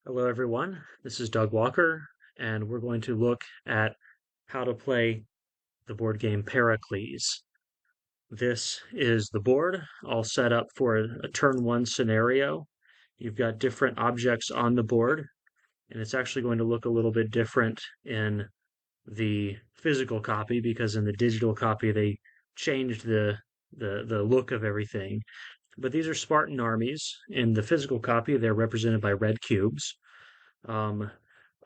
Hello, everyone. This is Doug Walker, and we're going to look at how to play the board game Pericles. This is the board, all set up for a turn one scenario. You've got different objects on the board, and it's actually going to look a little bit different in the physical copy because in the digital copy they changed the look of everything. But these are Spartan armies. In the physical copy, they're represented by red cubes. Um,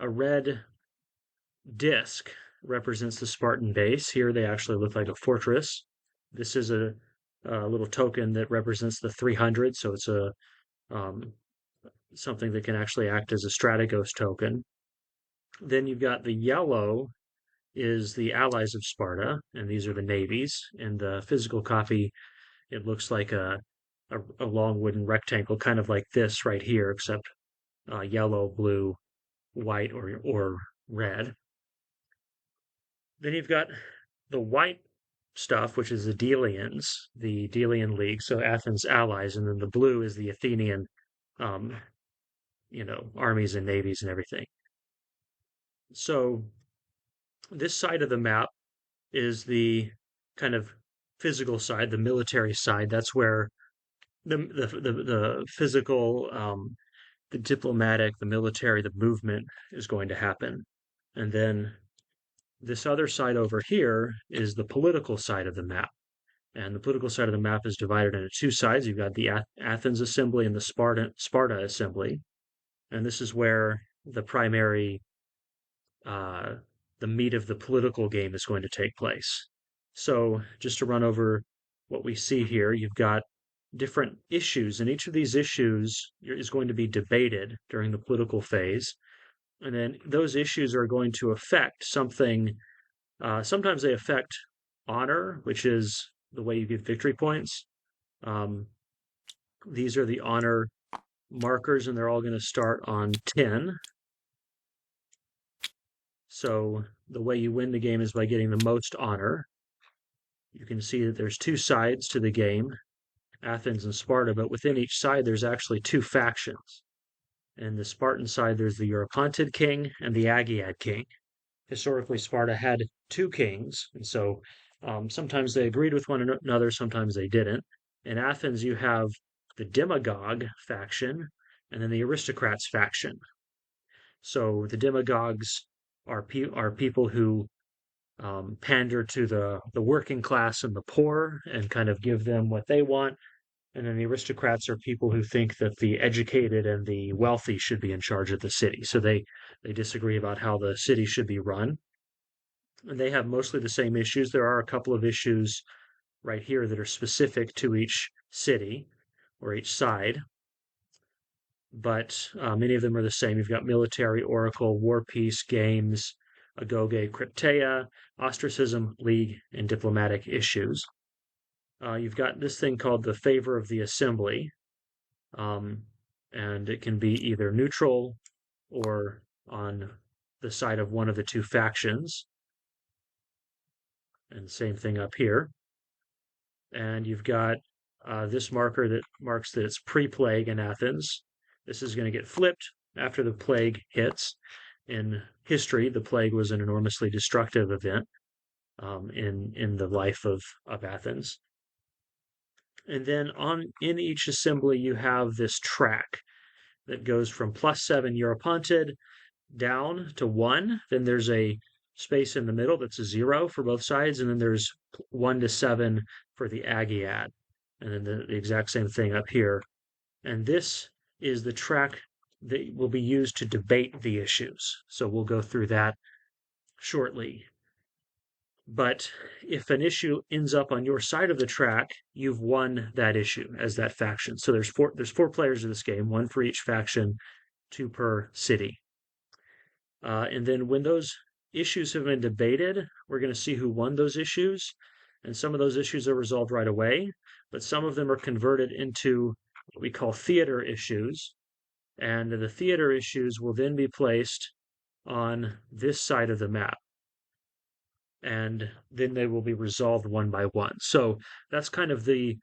a red disc represents the Spartan base. Here they actually look like a fortress. This is a little token that represents the 300, so it's a um, something that can actually act as a Strategos token. Then you've got the yellow is the allies of Sparta, and these are the navies. In the physical copy, it looks like a long wooden rectangle, kind of like this right here, except yellow, blue, white, or red. Then you've got the white stuff, which is the Delians, the Delian League, so Athens' allies, and then the blue is the Athenian, um, armies and navies and everything. So this side of the map is the kind of physical side, the military side. That's where the physical, the diplomatic, the military, the movement is going to happen. And then this other side over here is the political side of the map. And the political side of the map is divided into two sides. You've got the Athens Assembly and the Sparta Assembly. And this is where the primary, uh, the meat of the political game is going to take place. So just to run over what we see here, you've got different issues, and each of these issues is going to be debated during the political phase. And then those issues are going to affect something. Sometimes they affect honor, which is the way you get victory points. Um, these are the honor markers, and they're all going to start on 10. So the way you win the game is by getting the most honor. You can see that there's two sides to the game, Athens and Sparta, but within each side there's actually two factions. In the Spartan side, there's the Eurypontid king and the Agiad king. Historically, Sparta had two kings, and so sometimes they agreed with one another, sometimes they didn't. In Athens, you have the demagogue faction and then the aristocrats faction. So the demagogues are people who pander to the working class and the poor and kind of give them what they want. And then the aristocrats are people who think that the educated and the wealthy should be in charge of the city. So they disagree about how the city should be run. And they have mostly the same issues. There are a couple of issues right here that are specific to each city or each side, but many of them are the same. You've got military, oracle, war, peace, games, agoge, crypteia, ostracism, league, and diplomatic issues. You've got this thing called the favor of the assembly, um, and it can be either neutral or on the side of one of the two factions. And same thing up here. And you've got this marker that marks that it's pre-plague in Athens. This is going to get flipped after the plague hits. In history, the plague was an enormously destructive event in the life of Athens. And then in each assembly, you have this track that goes from +7 Eurypontid down to 1. Then there's a space in the middle that's a 0 for both sides, and then there's 1 to 7 for the Agiad. And then the exact same thing up here. And this is the track that will be used to debate the issues. So we'll go through that shortly. But if an issue ends up on your side of the track, you've won that issue as that faction. So there's four players in this game, one for each faction, two per city. And then when those issues have been debated, we're going to see who won those issues. And some of those issues are resolved right away, but some of them are converted into what we call theater issues. And the theater issues will then be placed on this side of the map. And then they will be resolved one by one. So that's kind of the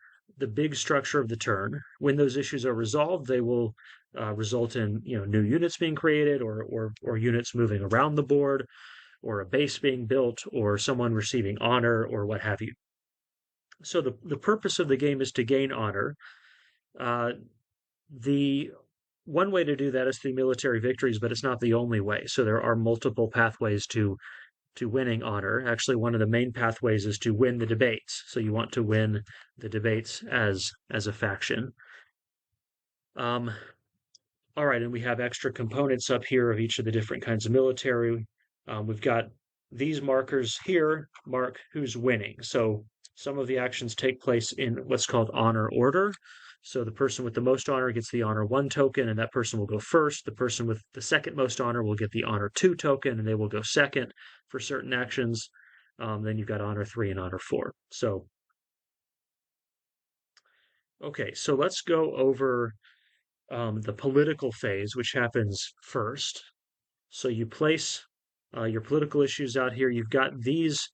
big structure of the turn. When those issues are resolved, they will result in new units being created, or units moving around the board, or a base being built, or someone receiving honor, or what have you. So the purpose of the game is to gain honor. Uh, the one way to do that is through military victories, but it's not the only way. So there are multiple pathways to winning honor. Actually, one of the main pathways is to win the debates. So you want to win the debates as a faction. Um, all right, and we have extra components up here of each of the different kinds of military. We've got these markers here mark who's winning. So some of the actions take place in what's called honor order. So the person with the most honor gets the honor 1 token, and that person will go first. The person with the second most honor will get the honor 2 token, and they will go second for certain actions. Then you've got honor 3 and honor 4. So, okay, so let's go over the political phase, which happens first. So you place your political issues out here. You've got these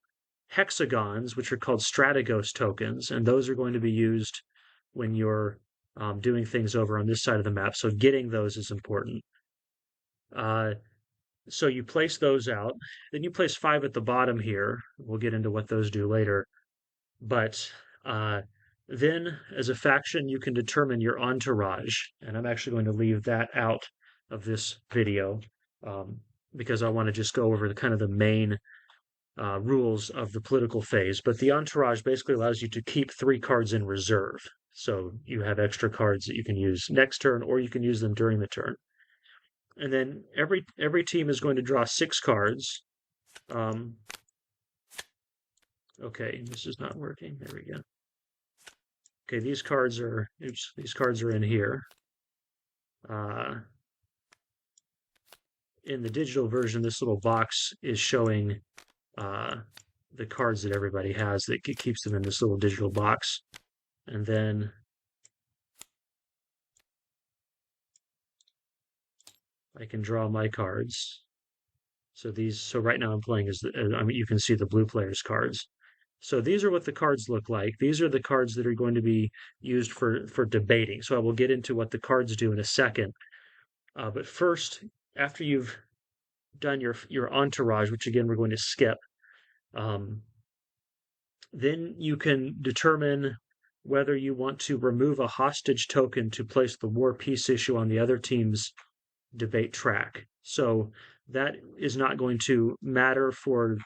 hexagons, which are called strategos tokens, and those are going to be used when you're doing things over on this side of the map. So getting those is important. So you place those out. Then you place 5 at the bottom here. We'll get into what those do later. But then, as a faction, you can determine your entourage. And I'm actually going to leave that out of this video um, because I want to just go over the kind of the main rules of the political phase. But the entourage basically allows you to keep 3 cards in reserve. So you have extra cards that you can use next turn, or you can use them during the turn. And then every team is going to draw 6 cards. Um, okay, this is not working. There we go. Okay, these cards are in here. In the digital version, this little box is showing the cards that everybody has. That keeps them in this little digital box, and then I can draw my cards. So right now I'm playing you can see the blue player's cards. So these are what the cards look like. These are the cards that are going to be used for debating. So I will get into what the cards do in a second. But first, after you've done your entourage, which again we're going to skip, then you can determine whether you want to remove a hostage token to place the war peace issue on the other team's debate track. So that is not going to matter for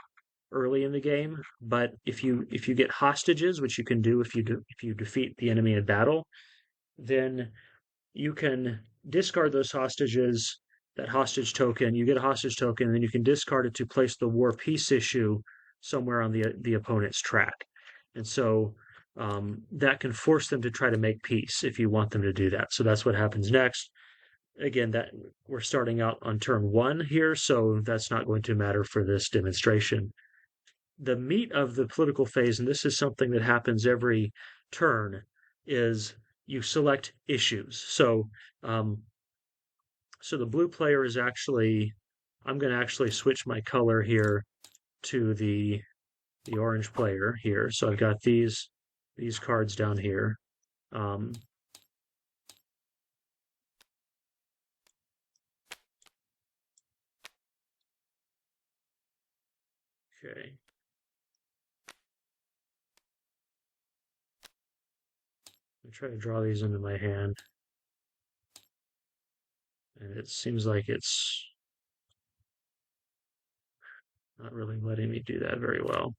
early in the game, but if you get hostages, which you can do if you defeat the enemy in battle, then you can discard those hostages, that hostage token. You get a hostage token, and then you can discard it to place the war peace issue somewhere on the opponent's track. And so that can force them to try to make peace if you want them to do that. So that's what happens next. Again, that we're starting out on turn 1 here, so that's not going to matter for this demonstration. The meat of the political phase, and this is something that happens every turn, is you select issues. So the blue player is actually, I'm going to actually switch my color here to the orange player here. So I've got these cards down here. Okay. I try to draw these into my hand, and it seems like it's not really letting me do that very well.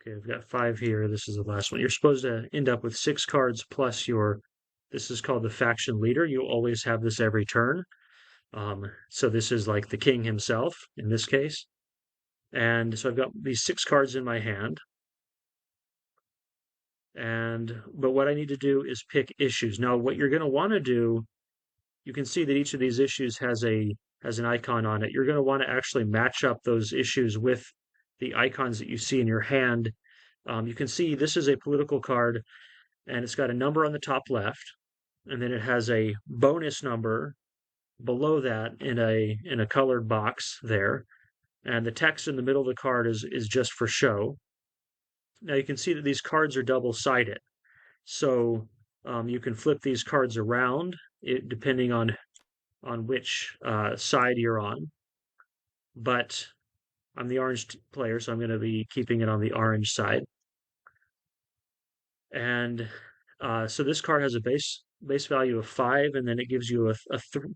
Okay, I've got 5 here. This is the last one. You're supposed to end up with 6 cards plus this is called the faction leader. You always have this every turn. So this is like the king himself in this case. And so I've got these 6 cards in my hand. But what I need to do is pick issues. Now, what you're going to want to do, you can see that each of these issues has an icon on it. You're going to want to actually match up those issues with the icons that you see in your hand. You can see this is a political card, and it's got a number on the top left, and then it has a bonus number below that in a colored box there, and the text in the middle of the card is just for show. Now you can see that these cards are double-sided. So you can flip these cards around depending on which side you're on. But I'm the orange player, so I'm going to be keeping it on the orange side. And so this card has a base value of 5, and then it gives you a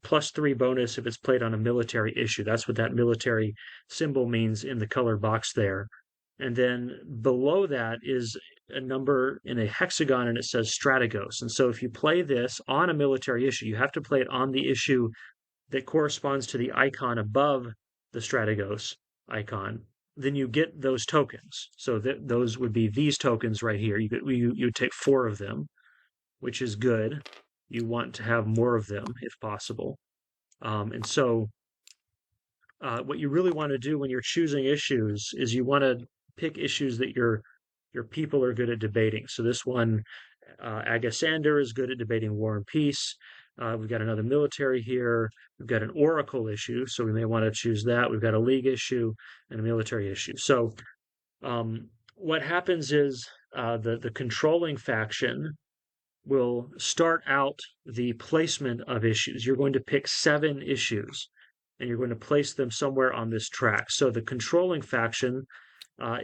+3 bonus if it's played on a military issue. That's what that military symbol means in the colored box there. And then below that is a number in a hexagon, and it says Strategos. And so if you play this on a military issue, you have to play it on the issue that corresponds to the icon above the Strategos icon, then you get those tokens. So that those would be these tokens right here. You take 4 of them, which is good. You want to have more of them if possible. And so what you really want to do when you're choosing issues is you want to pick issues that your people are good at debating. So this one, Agasander is good at debating war and peace. We've got another military here. We've got an oracle issue, so we may want to choose that. We've got a league issue and a military issue. So what happens is the controlling faction will start out the placement of issues. You're going to pick 7 issues, and you're going to place them somewhere on this track. So the controlling faction, uh,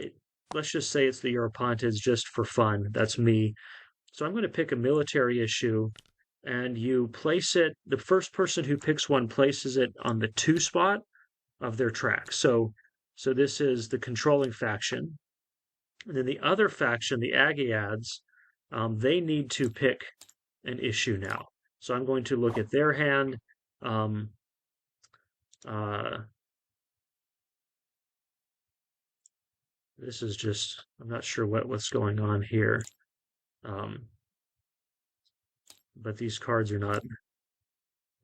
let's just say it's the Europontids just for fun. That's me. So I'm going to pick a military issue, and you place it, the first person who picks one places it on the 2 spot of their track. So this is the controlling faction. And then the other faction, the Agiads, they need to pick an issue now. So I'm going to look at their hand. Um, uh, this is just, I'm not sure what's going on here. But these cards are not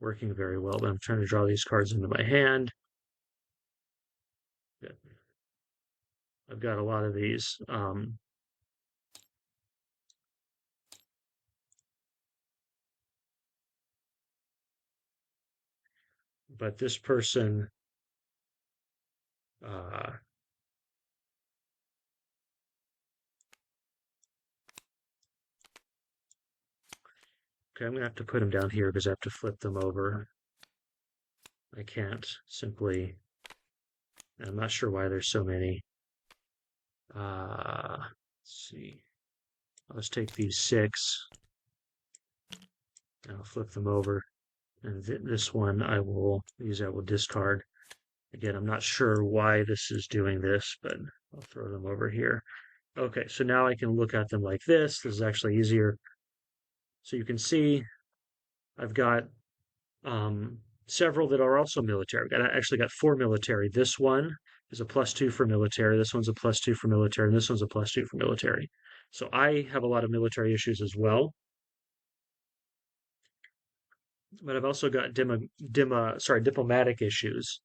working very well. But I'm trying to draw these cards into my hand. I've got a lot of these. But this person, okay, I'm gonna have to put them down here because I have to flip them over. I can't simply, I'm not sure why there's so many. Let's see. Let's take these 6 and I'll flip them over. And this one these I will discard. Again, I'm not sure why this is doing this, but I'll throw them over here. Okay, so now I can look at them like this. This is actually easier. So you can see I've got several that are also military. I actually got 4 military. This one is a +2 for military. This one's a +2 for military, and this one's a +2 for military. So I have a lot of military issues as well. But I've also got diplomatic issues.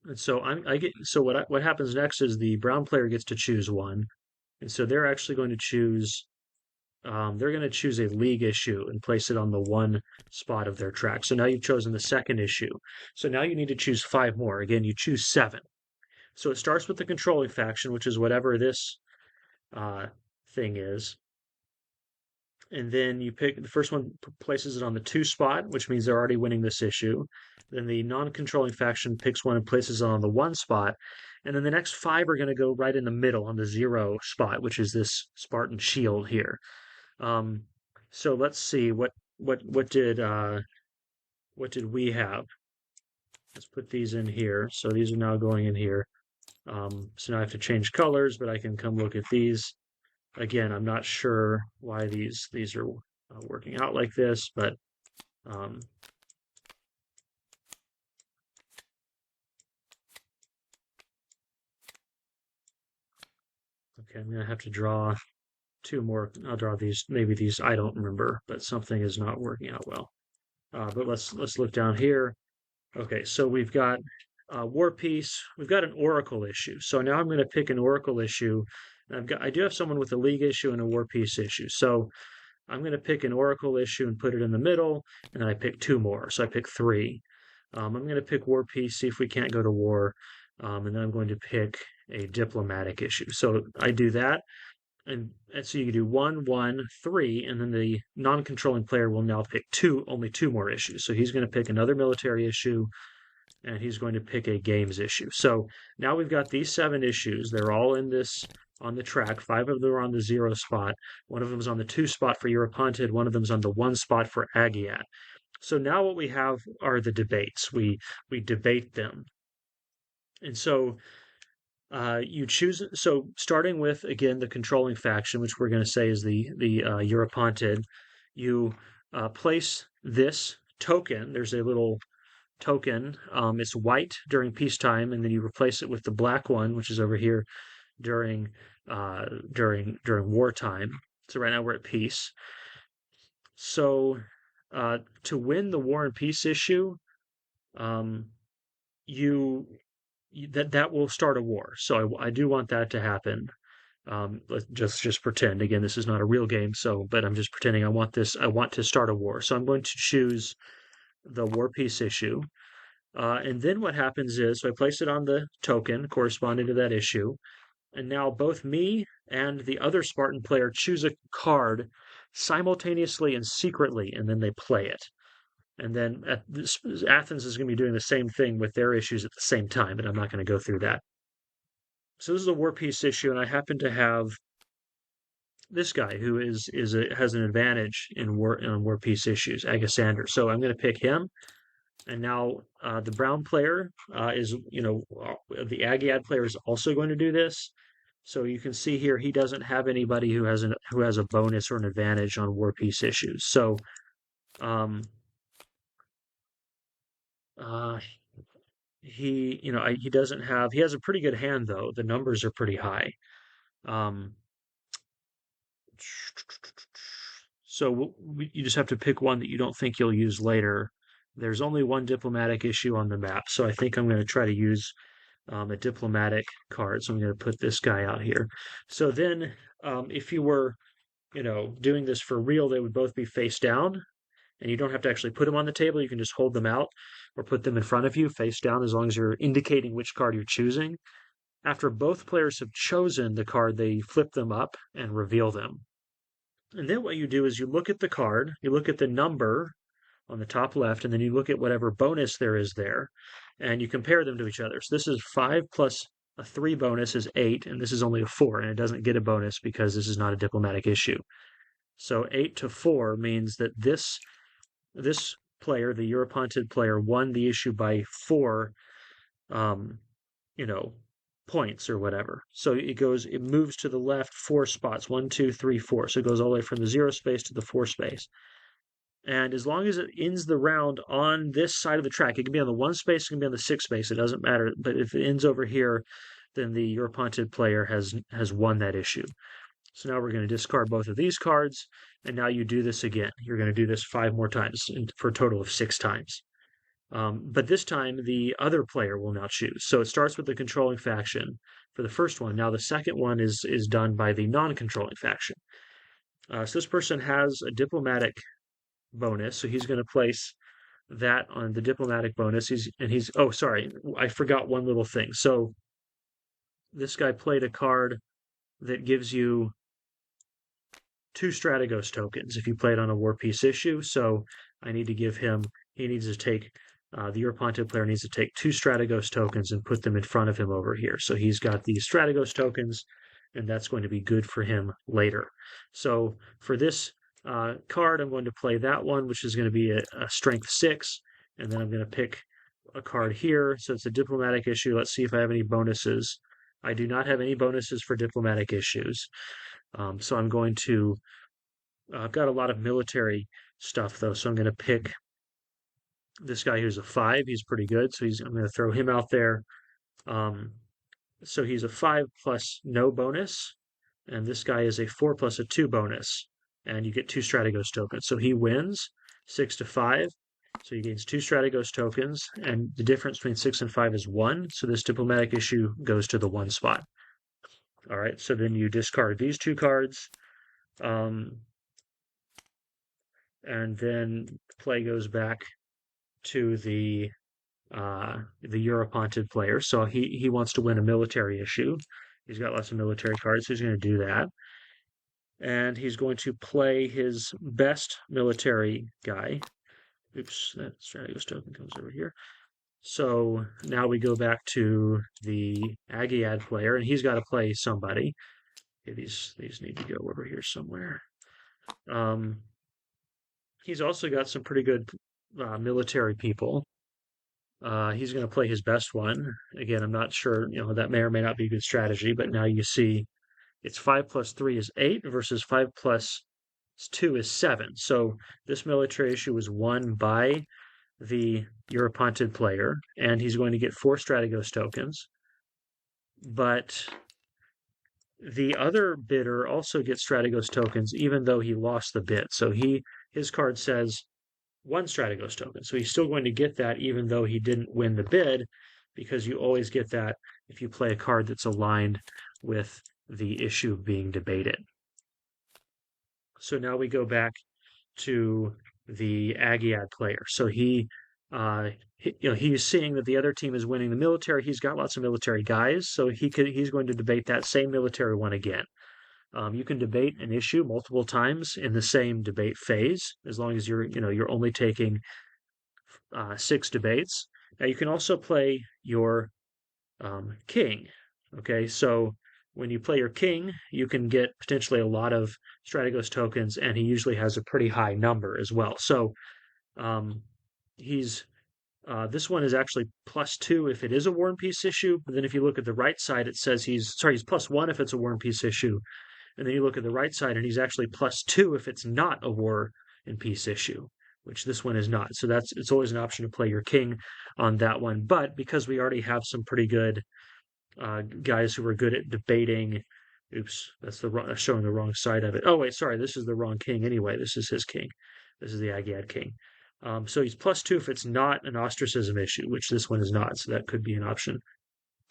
And so what happens next is the brown player gets to choose one. And so they're actually going to choose they're going to choose a league issue and place it on the 1 spot of their track. So now you've chosen the second issue. So now you need to choose 5 more. Again, you choose 7. So it starts with the controlling faction, which is whatever this thing is. And then you pick the first one, places it on the 2 spot, which means they're already winning this issue. Then the non-controlling faction picks one and places it on the 1 spot. And then the next 5 are going to go right in the middle on the 0 spot, which is this Spartan shield here. So let's see what did we have? Let's put these in here. So these are now going in here. So now I have to change colors, but I can come look at these. Again, I'm not sure why these are working out like this, but okay, I'm gonna have to draw 2 more. I'll draw these. Maybe these I don't remember, but something is not working out well. But let's look down here. Okay, so we've got War Peace. We've got an Oracle issue. So now I'm going to pick an Oracle issue. I do have someone with a League issue and a War Peace issue. So I'm going to pick an Oracle issue and put it in the middle, and then I pick 2 more. So I pick 3. I'm going to pick War Peace, see if we can't go to war. And then I'm going to pick a diplomatic issue. So I do that. And so you can do 1, 1, 3, and then the non-controlling player will now pick only two more issues. So he's going to pick another military issue, and he's going to pick a games issue. So now we've got these 7 issues. They're all in this on the track. 5 of them are on the 0 spot. One of them is on the 2 spot for Eurypontid. One of them is on the 1 spot for Agiad. So now what we have are the debates. We debate them. And so you choose. So starting with again the controlling faction, which we're going to say is the Eurypontid, you place this token. There's a little token. It's white during peacetime, and then you replace it with the black one, which is over here during during wartime. So right now we're at peace. So to win the war and peace issue, um, you that will start a war. So I do want that to happen. Let's just pretend. Again, this is not a real game, so but I'm just pretending I want this. I want to start a war. So I'm going to choose the war peace issue. And then what happens is, so I place it on the token corresponding to that issue, and now both me and the other Spartan player choose a card simultaneously and secretly, and then they play it. And then Athens is going to be doing the same thing with their issues at the same time, but I'm not going to go through that. So this is a war peace issue, and I happen to have this guy who has an advantage in war peace issues, Agasander. So I'm going to pick him. And now the brown player the Agiad player is also going to do this. So you can see here he doesn't have anybody who has a bonus or an advantage on war peace issues. So um, uh, he doesn't have. He has a pretty good hand though. The numbers are pretty high. Um, so you just have to pick one that you don't think you'll use later. There's only one diplomatic issue on the map, so I think I'm going to try to use a diplomatic card. So I'm going to put this guy out here. So then, if you were, doing this for real, they would both be face down, and you don't have to actually put them on the table. You can just hold them out or put them in front of you face down as long as you're indicating which card you're choosing. After both players have chosen the card, they flip them up and reveal them. And then what you do is you look at the card, you look at the number on the top left, and then you look at whatever bonus there is there, and you compare them to each other. So this is 5 plus a 3 bonus is 8, and this is only a 4, and it doesn't get a bonus because this is not a diplomatic issue. So 8 to 4 means that this player, the Eurypontid player, won the issue by 4, um, you know, points or whatever. So it moves to the left 4 spots, 1, 2, 3, 4. So it goes all the way from the 0 space to the 4 space. And as long as it ends the round on this side of the track, it can be on the 1 space, it can be on the 6 space, it doesn't matter. But if it ends over here, then the Eurypontid player has won that issue. So now we're going to discard both of these cards, and now you do this again. You're going to do this 5 more times for a total of 6 times. But this time, the other player will now choose. So it starts with the controlling faction for the first one. Now the second one is done by the non-controlling faction. So this person has a diplomatic bonus, so he's going to place that on the diplomatic bonus. Oh, sorry, I forgot one little thing. So this guy played a card that gives you 2 Strategos tokens if you play it on a war peace issue. So I need to give him. He needs to take. The Eurypontid player needs to take 2 Strategos tokens and put them in front of him over here. So he's got these Strategos tokens, and that's going to be good for him later. So for this card, I'm going to play that one, which is going to be a strength 6, and then I'm going to pick a card here. So it's a diplomatic issue. Let's see if I have any bonuses. I do not have any bonuses for diplomatic issues. So I'm going to. I've got a lot of military stuff though, so I'm going to pick this guy who's a 5. He's pretty good, so I'm going to throw him out there. So he's a 5 plus no bonus, and this guy is a 4 plus a 2 bonus, and you get 2 Strategos tokens. So he wins 6 to 5. So he gains 2 Strategos tokens, and the difference between 6 and 5 is 1. So this diplomatic issue goes to the 1 spot. All right, so then you discard these 2 cards. And then play goes back to the the Europonted player. So he wants to win a military issue. He's got lots of military cards, so he's going to do that. And he's going to play his best military guy. Oops, that Strategos token comes over here. So now we go back to the Agiad player, and he's got to play somebody. Okay, these need to go over here somewhere. He's also got some pretty good military people. He's going to play his best one. Again, I'm not sure, that may or may not be a good strategy, but now you see it's 5 plus 3 is 8 versus 5 plus 2 is 7. So this military issue was won by the Europonted player, and he's going to get 4 Strategos tokens. But the other bidder also gets Strategos tokens, even though he lost the bid. So his card says 1 Strategos token. So he's still going to get that even though he didn't win the bid, because you always get that if you play a card that's aligned with the issue being debated. So now we go back to the Agiad player. So he's seeing that the other team is winning the military. He's got lots of military guys, so he's going to debate that same military one again. You can debate an issue multiple times in the same debate phase, as long as you're only taking 6 debates. Now you can also play your king. Okay, so when you play your king, you can get potentially a lot of Strategos tokens, and he usually has a pretty high number as well. So he's this one is actually +2 if it is a War and Peace issue, but then if you look at the right side, it says he's +1 if it's a War and Peace issue, and then you look at the right side, and he's actually +2 if it's not a War and Peace issue, which this one is not. So it's always an option to play your king on that one. But because we already have some pretty good guys who are good at debating. Oops, that's showing the wrong side of it. Oh wait, sorry, this is the wrong king anyway. This is his king. This is the Agiad king. So he's +2 if it's not an ostracism issue, which this one is not. So that could be an option.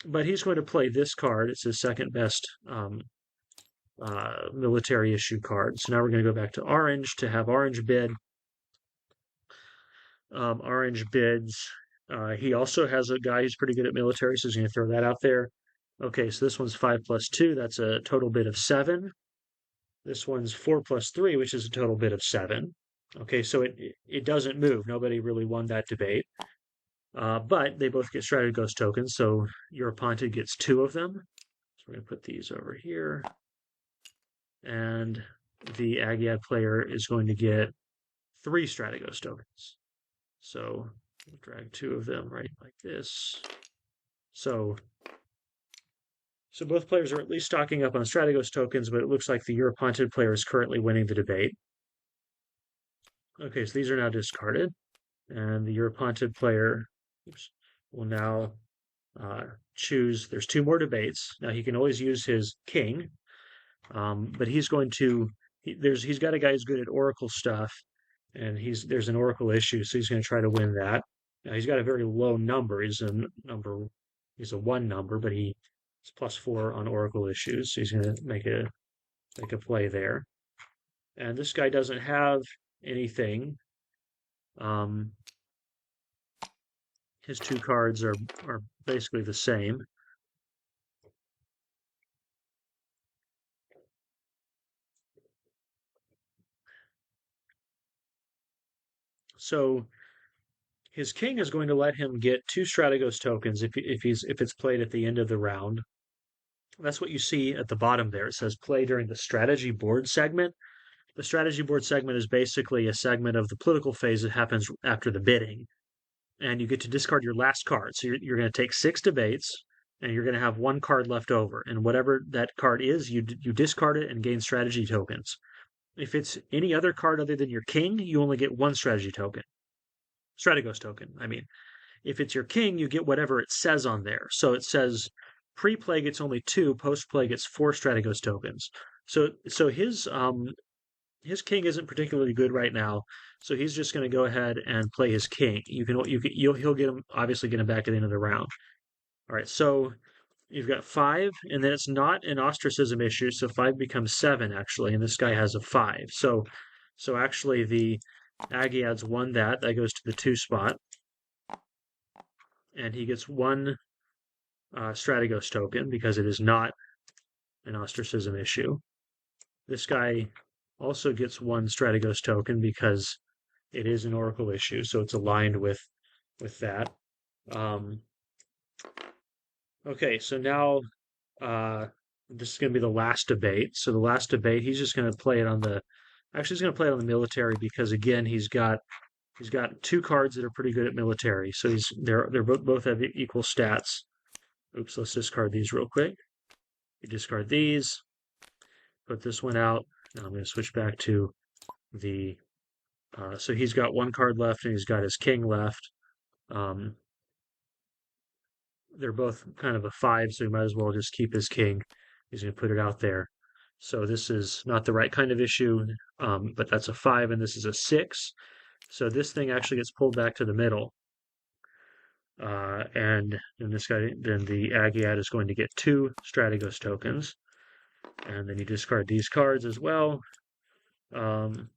But he's going to play this card. It's his second best military issue card. So now we're going to go back to orange to have orange bid. Orange bids. He also has a guy who's pretty good at military, so he's going to throw that out there. Okay, so this one's 5 plus 2. That's a total bid of 7. This one's 4 plus 3, which is a total bid of 7. Okay, so it doesn't move. Nobody really won that debate. But they both get Strategos tokens, so Europonted gets 2 of them. So we're going to put these over here. And the Agiad player is going to get 3 Strategos tokens. So we'll drag 2 of them right like this. So both players are at least stocking up on Strategos tokens, but it looks like the Europonted player is currently winning the debate. Okay, so these are now discarded, and the Europonted player will now choose. There's 2 more debates. Now he can always use his king, but he's going to. He's got a guy who's good at Oracle stuff, and there's an Oracle issue, so he's going to try to win that. Now he's got a very low number. He's a 1 number, but he's +4 on Oracle issues, so he's going to make a play there. And this guy doesn't have anything. His 2 cards are basically the same. So his king is going to let him get 2 Strategos tokens if it's played at the end of the round. That's what you see at the bottom there. It says play during the strategy board segment. The strategy board segment is basically a segment of the political phase that happens after the bidding. And you get to discard your last card. So you're going to take 6 debates, and you're going to have 1 card left over. And whatever that card is, you discard it and gain strategy tokens. If it's any other card other than your king, you only get 1 strategy token. Strategos token, I mean. If it's your king, you get whatever it says on there. So it says pre-play gets only 2, post-play gets 4 Strategos tokens. So his king isn't particularly good right now, so he's just going to go ahead and play his king. He'll get him, obviously get him back at the end of the round. All right, so you've got 5, and then it's not an ostracism issue, so 5 becomes 7 actually, and this guy has a 5. So actually the Agiads won that. That goes to the 2 spot. and he gets one Strategos token because it is not an ostracism issue. This guy also gets one Strategos token because it is an Oracle issue, so it's aligned with that. Um, okay, so now this is going to be the last debate. So the last debate, he's just going to play it on the. Actually, he's going to play it on the military because again, he's got two cards that are pretty good at military. So they're both have equal stats. Oops, let's discard these real quick. You discard these, put this one out. Now I'm going to switch back to the. So he's got one card left and he's got his king left. Um, they're both kind of a 5, so he might as well just keep his king. He's going to put it out there. So this is not the right kind of issue, but that's a 5 and this is a 6. So this thing actually gets pulled back to the middle. And then the Agiad is going to get 2 Strategos tokens. And then you discard these cards as well. And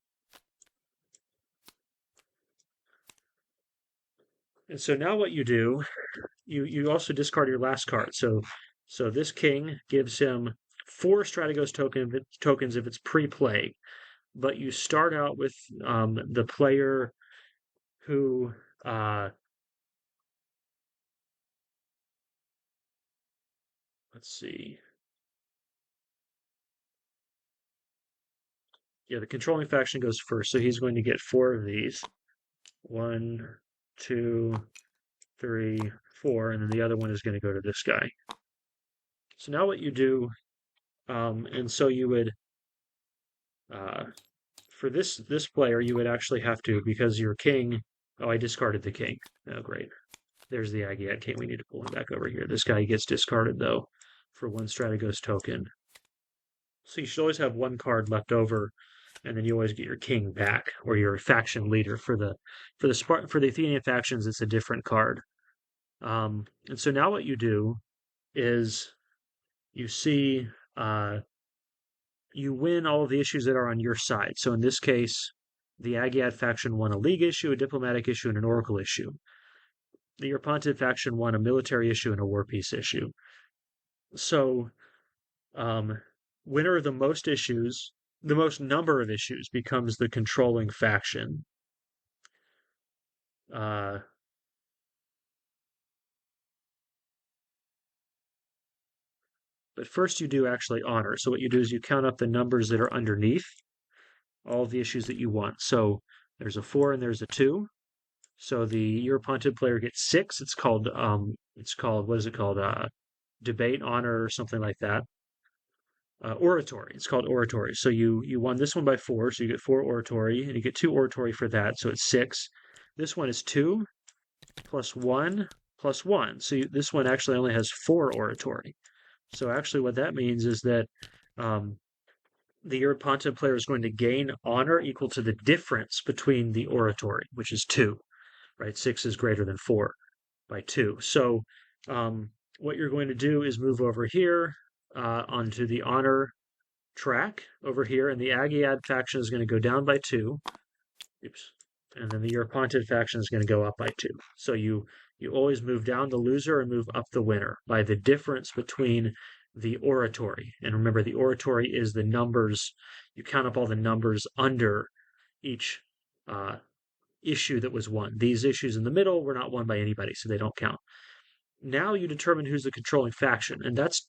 so now what you do, you also discard your last card. So this king gives him 4 Strategos tokens if it's pre-play, but you start out with the player who let's see. Yeah, the controlling faction goes first, so he's going to get 4 of these. 1, 2, 3, 4, and then the other one is going to go to this guy. So now what you do, and so you would, uh, for this player, you would actually have to, because your king, oh, I discarded the king. Oh, great. There's the Agiat king. We need to pull him back over here. This guy gets discarded, though, for 1 Strategos token. So you should always have 1 card left over, and then you always get your king back, or your faction leader. For the Athenian factions, it's a different card. And so now what you do is you see you win all of the issues that are on your side. So in this case, the Agiad faction won a league issue, a diplomatic issue, and an oracle issue. The Urpontid faction won a military issue and a war peace issue. So, winner of the most issues, the most number of issues, becomes the controlling faction. Uh, but first, you do actually honor. So what you do is you count up the numbers that are underneath all of the issues that you want. So there's a 4 and there's a 2. So the Europunted player gets 6. It's called what is it called? Debate, honor, or something like that. Oratory. It's called oratory. So you won this one by 4, so you get 4 oratory, and you get 2 oratory for that, so it's 6. This one is 2 plus 1 plus 1. So this one actually only has 4 oratory. So actually, what that means is that the Europonte player is going to gain honor equal to the difference between the oratory, which is 2, right? 6 is greater than 4 by 2. So what you're going to do is move over here onto the honor track over here, and the Agiad faction is going to go down by 2. Oops. And then the Europonted faction is going to go up by 2. So you always move down the loser and move up the winner by the difference between the oratory. And remember, the oratory is the numbers. You count up all the numbers under each issue that was won. These issues in the middle were not won by anybody, so they don't count. Now you determine who's the controlling faction, and that's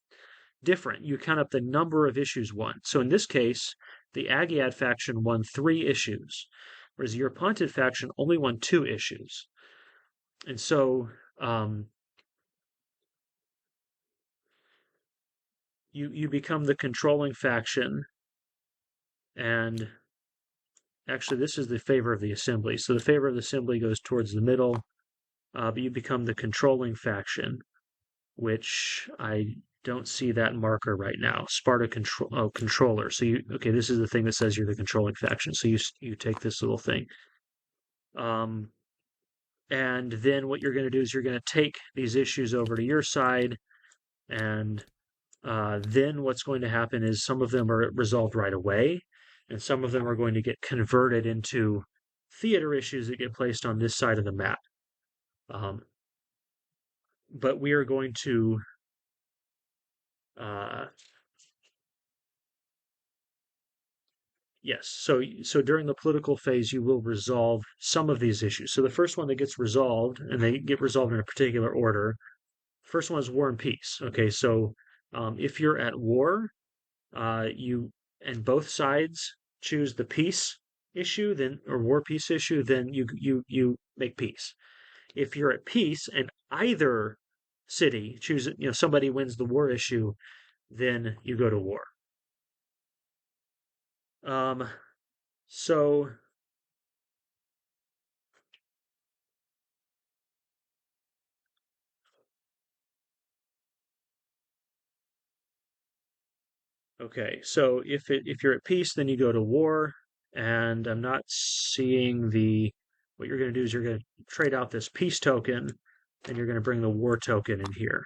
different. You count up the number of issues won. So in this case, the Agiad faction won 3 issues, whereas the Europonted faction only won 2 issues. And so you become the controlling faction, and actually this is the favor of the assembly. So the favor of the assembly goes towards the middle, but you become the controlling faction, which I don't see that marker right now. Sparta controller. So this is the thing that says you're the controlling faction. So you take this little thing. And then what you're going to do is you're going to take these issues over to your side, and then what's going to happen is some of them are resolved right away, and some of them are going to get converted into theater issues that get placed on this side of the map. but we are going to uh, yes. So during the political phase, you will resolve some of these issues. So the first one that gets resolved, and they get resolved in a particular order. First one is war and peace. Okay, so if you're at war, you and both sides choose the peace issue, then or war peace issue, then you make peace. If you're at peace and either city chooses, somebody wins the war issue, then you go to war. Um, so okay, so if you're at peace, then you go to war, and I'm not seeing the what you're going to do is you're going to trade out this peace token, and you're going to bring the war token in here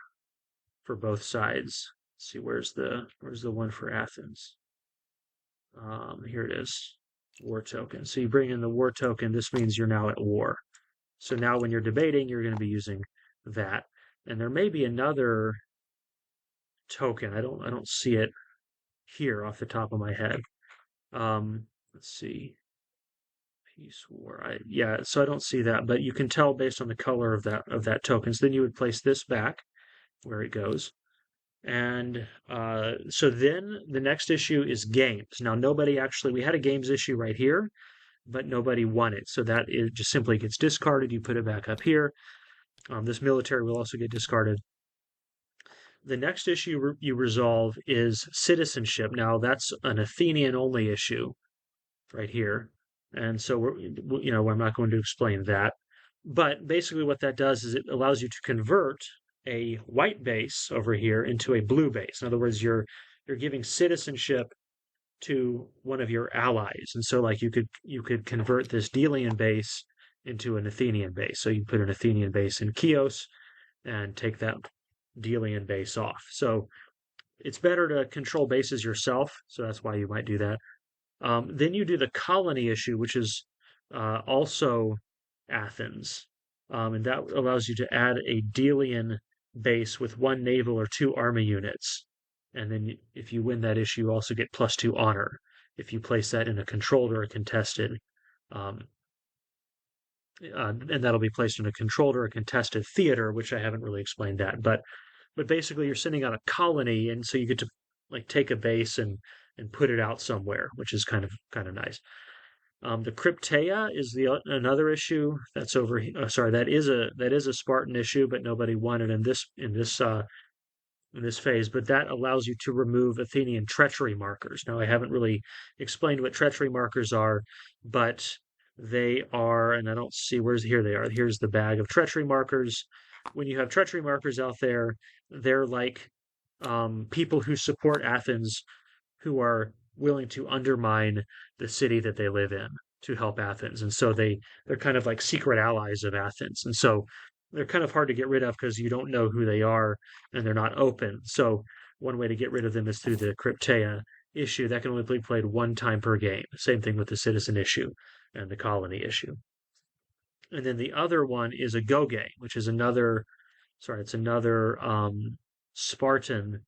for both sides. Let's see, where's the one for Athens? Here it is, war token. So you bring in the war token. This means you're now at war. So now when you're debating, you're going to be using that. And there may be another token. I don't see it here off the top of my head. Let's see. Peace war. Yeah, so I don't see that, but you can tell based on the color of that token. So then you would place this back where it goes. And so then the next issue is games. Now nobody actually we had a games issue right here, but nobody won it. So that it just simply gets discarded. You put it back up here. This military will also get discarded. The next issue you resolve is citizenship. Now that's an Athenian only issue right here. And so I'm not going to explain that. But basically what that does is it allows you to convert a white base over here into a blue base. In other words, you're giving citizenship to one of your allies. And so like you could convert this Delian base into an Athenian base. So you put an Athenian base in Chios and take that Delian base off. So it's better to control bases yourself. So that's why you might do that. Then you do the colony issue, which is also Athens. And that allows you to add a Delian base with one naval or two army units. And then if you win that issue, you also get +2 honor if you place that in a controlled or a contested. Um, and that'll be placed in a controlled or a contested theater, which I haven't really explained that. But basically, you're sending out a colony, and so you get to like take a base and put it out somewhere, which is kind of nice. The Crypteia is the another issue that's over. Sorry, that is a Spartan issue, but nobody won it in this phase. But that allows you to remove Athenian treachery markers. Now, I haven't really explained what treachery markers are, but they are, and I don't see here they are. Here's the bag of treachery markers. When you have treachery markers out there, they're like people who support Athens who are willing to undermine the city that they live in to help Athens. And so they're kind of like secret allies of Athens. And so they're kind of hard to get rid of because you don't know who they are and they're not open. So one way to get rid of them is through the Crypteia issue. That can only be played one time per game. Same thing with the citizen issue and the colony issue. And then the other one is a Go game, which is it's another Spartan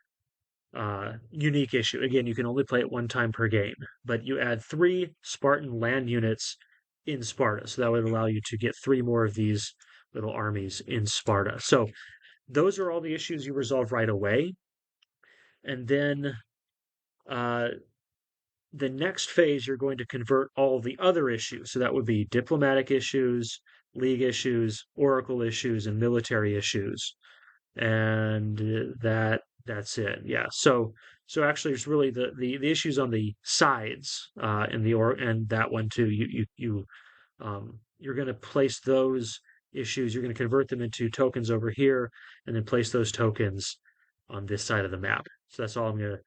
unique issue. Again, you can only play it one time per game, but you add 3 Spartan land units in Sparta. So that would allow you to get 3 more of these little armies in Sparta. So those are all the issues you resolve right away. And then uh, the next phase, you're going to convert all the other issues. So that would be diplomatic issues, league issues, oracle issues, and military issues. And that's it. Yeah. So actually, it's really the issues on the sides and that one too. You're going to place those issues. You're going to convert them into tokens over here, and then place those tokens on this side of the map. So that's all I'm going to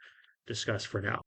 discuss for now.